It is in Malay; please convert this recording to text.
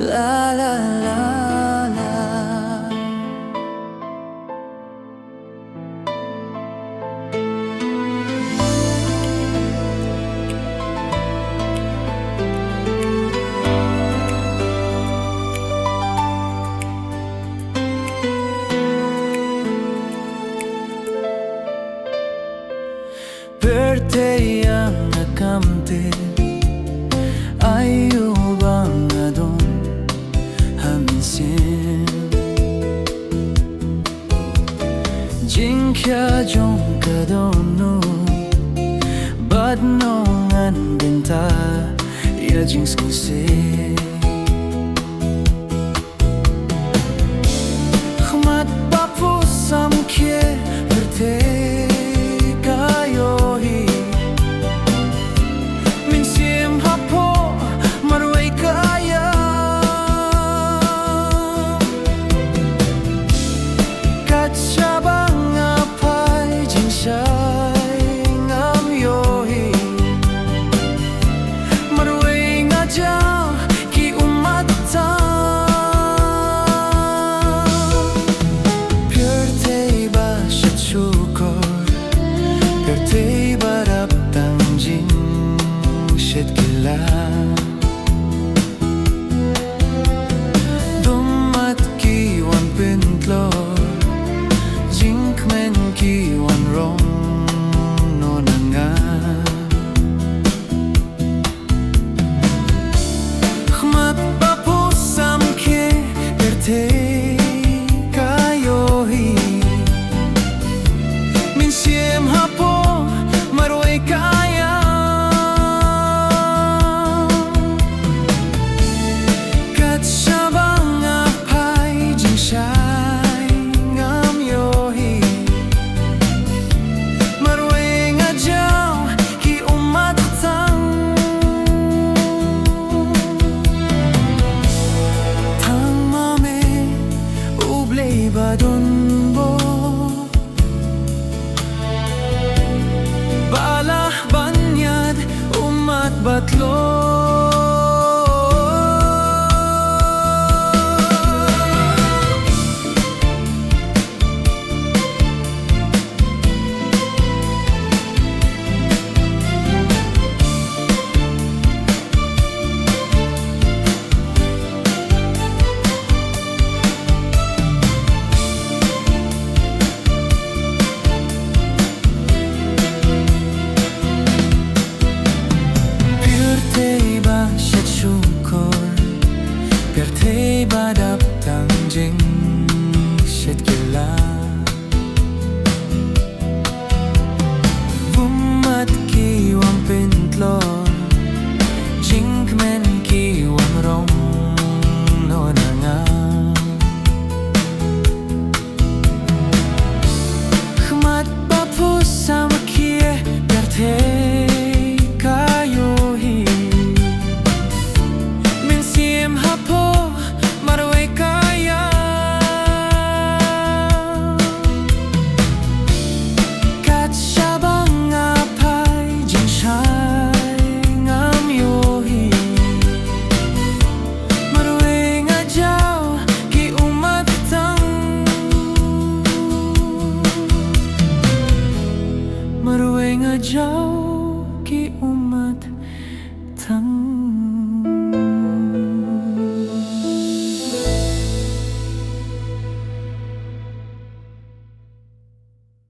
La la la la. Pyrthei Ia Nga kamte ayu bang adon hamsin Jinkya jong kadonu bad nong an binta ya jing skuse khmat papu samkhe pyrthei Dumat ki wan pintlo jink men ki wan rong no nanga khmat papu samkhe pyrthei kayohi min siem hapo maroi kaya Balah banyad umat batlo Pyrthei badap tangjing shet kila Vumat ki wang pintlon jink men ki wang rong no nanga khmat papu samkhe Pyrthei kayohi min siem hapo marway kaya kat shabang apai jing shai ngam yohi marway ngajaw ki umat tang marway ngajaw